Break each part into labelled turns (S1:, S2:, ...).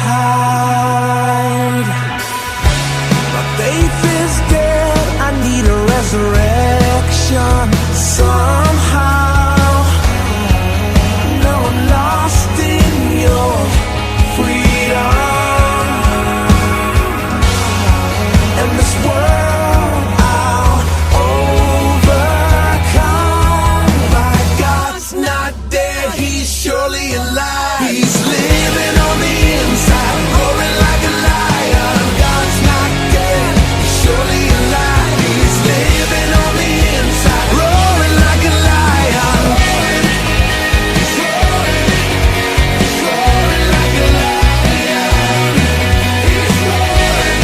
S1: hide. My faith is dead, I need a resurrection somehow. No, I'm lost in your freedom, and this world I'll overcome. My God's not dead, he's surely alive. He's living on the inside, roaring like a lion. God's not dead, he's surely alive. He's living on the inside, roaring like a lion. He's roaring, he's roaring like a lion. He's roaring,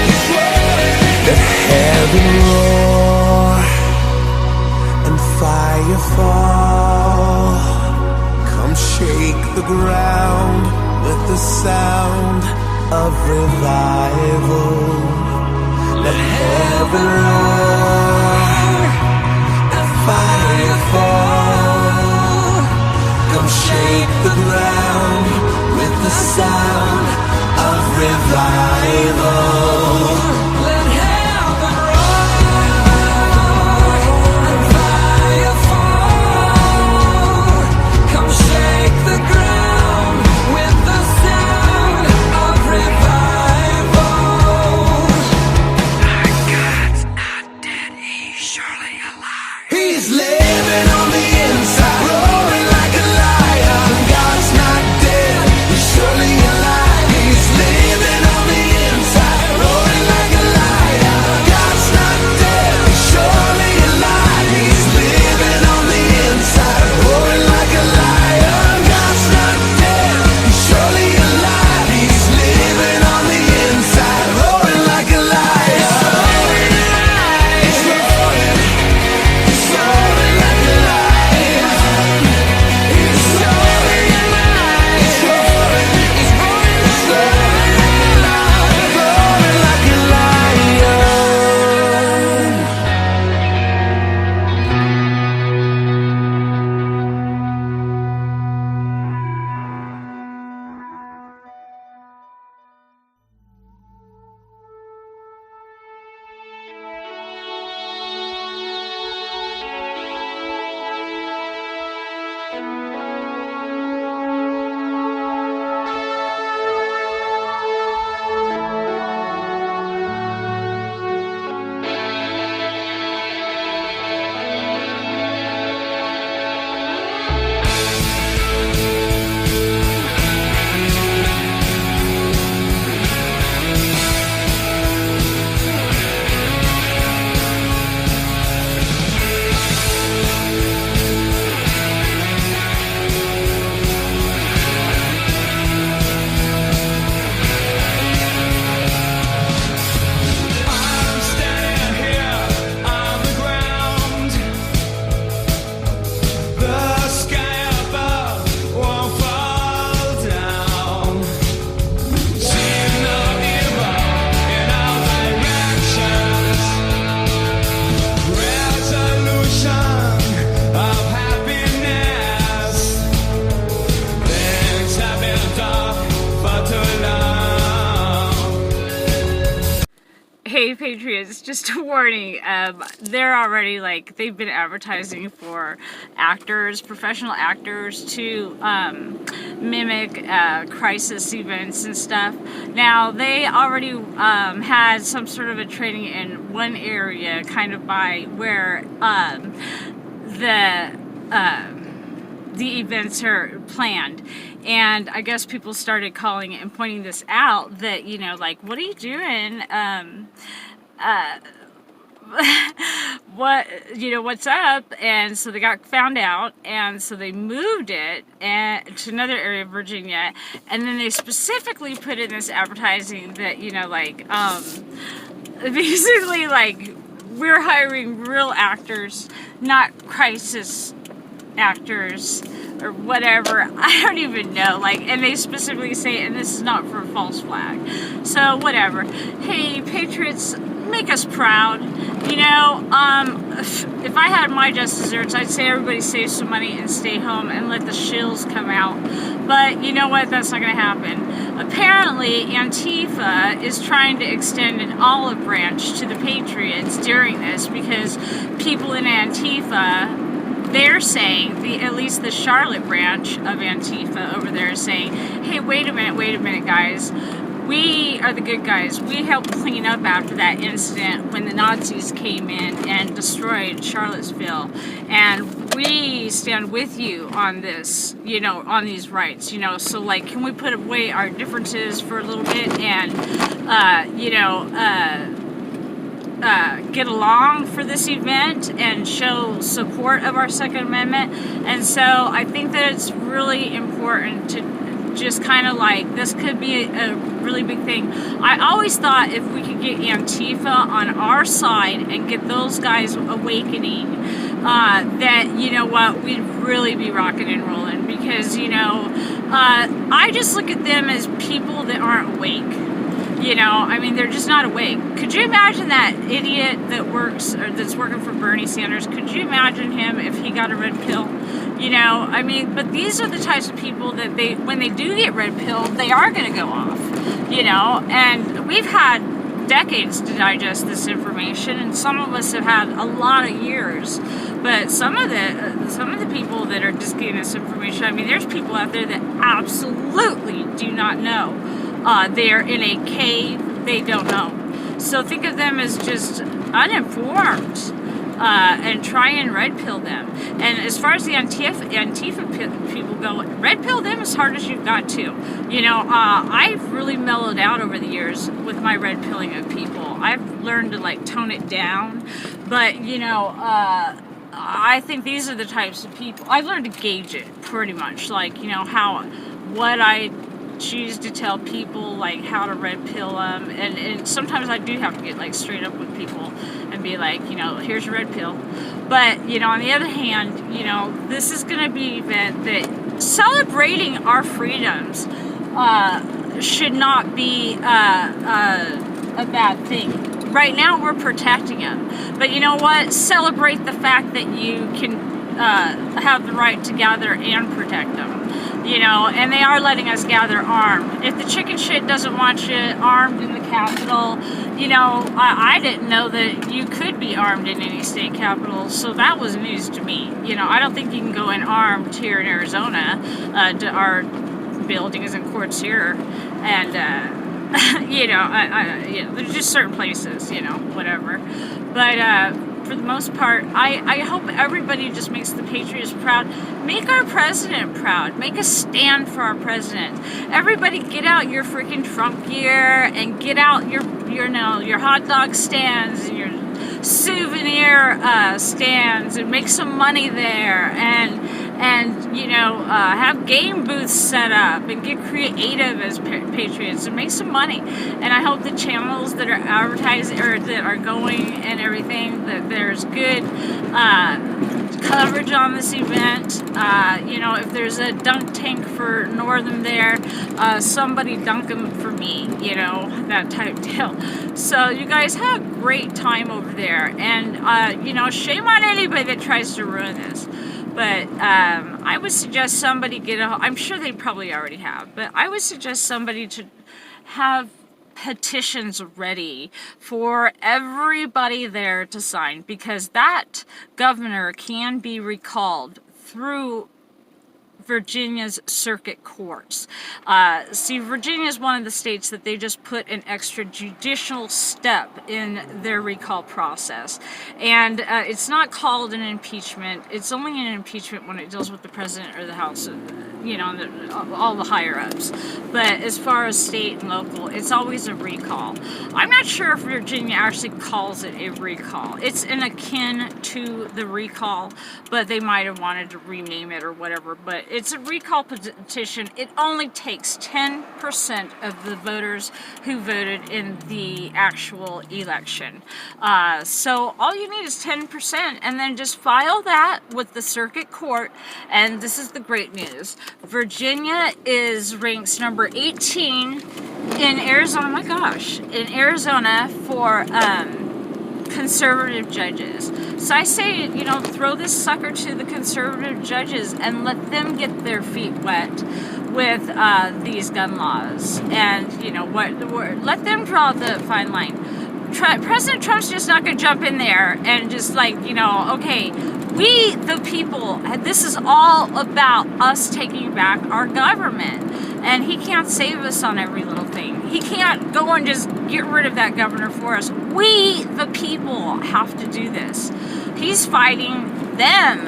S1: he's roaring. Let heaven roar and fire fall. Come shake the ground with the sound of revival. Let heaven roar and fire fall. Come shake the ground with the sound of revival. Let heaven roar and fire fall. Come shake the ground with the sound of revival. My God's not dead, he's surely alive. He's living on the inside, roaring like a lion. God's not dead, he's surely alive. He's living on the inside, roaring like a lion. God's not dead, he's surely alive. He's living on the inside, roaring like a lion. God's not dead, he's surely alive. He's living on the inside, roaring like a lion. He's roaring, he's roaring like a lion. He's roaring, he's roaring, he's roaring, he's roaring like a lion, roaring like a lion. I'm standing here on the ground. The sky above won't fall down. See no evil in all directions. Resolution of happiness. Things have been dark for too long.
S2: Hey Patriots, just a warning, they're already they've been advertising for actors, professional actors to mimic crisis events and stuff. Now they already had some sort of a training in one area kind of by where the events are planned. And I guess people started calling it and pointing this out that, you know, like, what are you doing? What, you know, what's up? And so they got found out, and so they moved it to another area of Virginia, and then they specifically put in this advertising that, you know, like, basically, like, we're hiring real actors, not crisis actors or whatever. I don't even know. Like, and they specifically say, and this is not for a false flag. So whatever. Hey, Patriots, make us proud. You know, if I had my just desserts, I'd say everybody save some money and stay home and let the shills come out. But you know what? That's not going to happen. Apparently, Antifa is trying to extend an olive branch to the Patriots during this because people in Antifa, they're saying, at least the Charlotte branch of Antifa over there is saying, hey, wait a minute, guys. We are the good guys. We helped clean up after that incident when the Nazis came in and destroyed Charlottesville. And we stand with you on this, you know, on these rights, you know. So, like, can we put away our differences for a little bit and, get along for this event and show support of our Second Amendment? And so I think that it's really important to just kind of like, this could be a really big thing. I always thought if we could get Antifa on our side and get those guys awakening, that, you know what, we'd really be rocking and rolling, because, you know, I just look at them as people that aren't awake. You know, I mean, they're just not awake. Could you imagine that idiot that works, or that's working for Bernie Sanders? Could you imagine him if he got a red pill? You know, I mean, but these are the types of people that when they do get red pilled, they are going to go off. You know, and we've had decades to digest this information, and some of us have had a lot of years. But some of the people that are just getting this information, I mean, there's people out there that absolutely do not know. They're in a cave, they don't know. So think of them as just uninformed, and try and red pill them. And as far as the Antifa people go, red pill them as hard as you've got to. You know, I've really mellowed out over the years with my red pilling of people. I've learned to like tone it down, but you know, I think these are the types of people. I've learned to gauge it pretty much, like, you know, what I choose to tell people, like how to red pill them, and sometimes I do have to get like straight up with people and be like, you know, here's your red pill. But you know, on the other hand, you know, this is going to be an event that celebrating our freedoms should not be a bad thing. Right now we're protecting them, but you know what, celebrate the fact that you can have the right to gather and protect them. You know, and they are letting us gather armed. If the chicken shit doesn't want you armed in the Capitol, you know, I didn't know that you could be armed in any state capital, so that was news to me. You know, I don't think you can go in armed here in Arizona, to our buildings and courts here, and, you know, there's just certain places, you know, whatever. But, for the most part, I hope everybody just makes the Patriots proud. Make our president proud. Make a stand for our president. Everybody get out your freaking Trump gear and get out your hot dog stands and your souvenir stands and make some money there, and you know, have game booths set up and get creative as patriots and make some money. And I hope the channels that are advertising or that are going and everything, that there's good coverage on this event. You know, if there's a dunk tank for Northam there, somebody dunk them for me, you know, that type deal. So you guys have a great time over there, and you know, shame on anybody that tries to ruin this. But I would suggest somebody I'm sure they probably already have, but I would suggest somebody to have petitions ready for everybody there to sign, because that governor can be recalled through Virginia's circuit courts. See, Virginia is one of the states that they just put an extra judicial step in their recall process. And it's not called an impeachment. It's only an impeachment when it deals with the president or the House, you know, all the higher ups. But as far as state and local, it's always a recall. I'm not sure if Virginia actually calls it a recall. It's an akin to the recall, but they might have wanted to rename it or whatever. But it's a recall petition. It only takes 10% of the voters who voted in the actual election. So all you need is 10%, and then just file that with the circuit court. And this is the great news. Virginia ranks number 18 in Arizona. Oh my gosh, in Arizona for conservative judges. So I say, you know, throw this sucker to the conservative judges and let them get their feet wet with these gun laws, and you know let them draw the fine line. President Trump's just not going to jump in there and just like, you know, okay, we the people, this is all about us taking back our government, and he can't save us on every little thing. He can't go and just get rid of that governor for us. We the people have to do this. He's fighting them,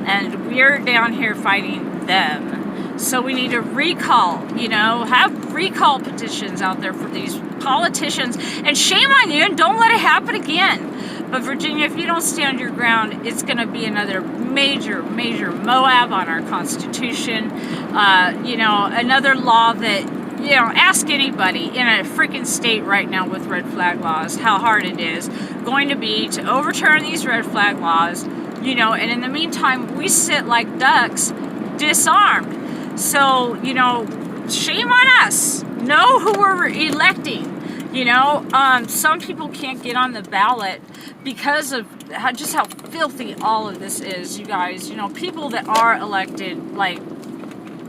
S2: and we're down here fighting them. So we need to recall, you know, have recall petitions out there for these politicians. And shame on you, and don't let it happen again. But Virginia, if you don't stand your ground, it's going to be another major, major Moab on our Constitution. You know, another law that, you know, ask anybody in a freaking state right now with red flag laws how hard it is going to be to overturn these red flag laws, you know, and in the meantime, we sit like ducks disarmed. So, you know, shame on us. Know who we're electing. You know, some people can't get on the ballot because of just how filthy all of this is, you guys. You know, people that are elected, like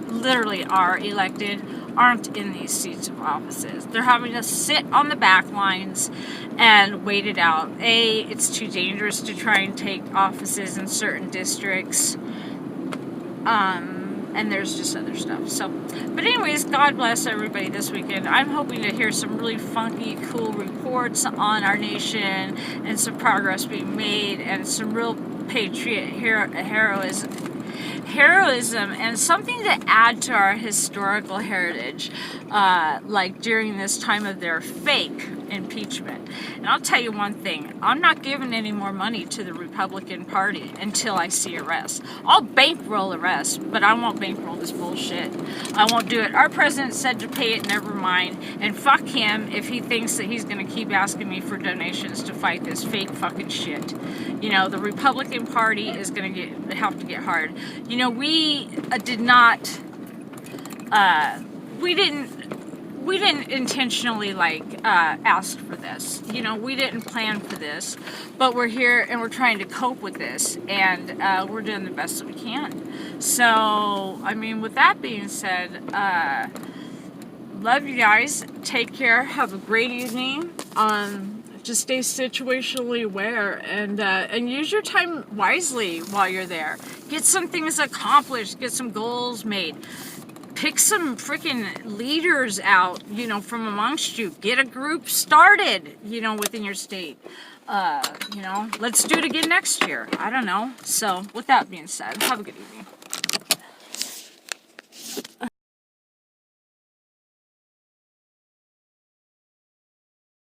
S2: literally are elected, aren't in these seats of offices. They're having to sit on the back lines and wait it out. It's too dangerous to try and take offices in certain districts. And there's just other stuff. So, but anyways, God bless everybody this weekend. I'm hoping to hear some really funky, cool reports on our nation and some progress being made and some real patriot heroism and something to add to our historical heritage, like during this time of their fake impeachment. And I'll tell you one thing, I'm not giving any more money to the Republican Party until I see arrests. I'll bankroll arrests, but I won't bankroll this bullshit. I won't do it. Our president said to pay it, never mind, and fuck him if he thinks that he's going to keep asking me for donations to fight this fake fucking shit. You know, the Republican Party is going to have to get hard. You know, we didn't intentionally ask for this. You know, we didn't plan for this, but we're here and we're trying to cope with this, and we're doing the best that we can. So, I mean, with that being said, love you guys. Take care. Have a great evening. Just stay situationally aware and use your time wisely while you're there. Get some things accomplished. Get some goals made. Pick some freaking leaders out, you know, from amongst you. Get a group started, you know, within your state. You know, let's do it again next year. I don't know. So, with that being said, have a good evening.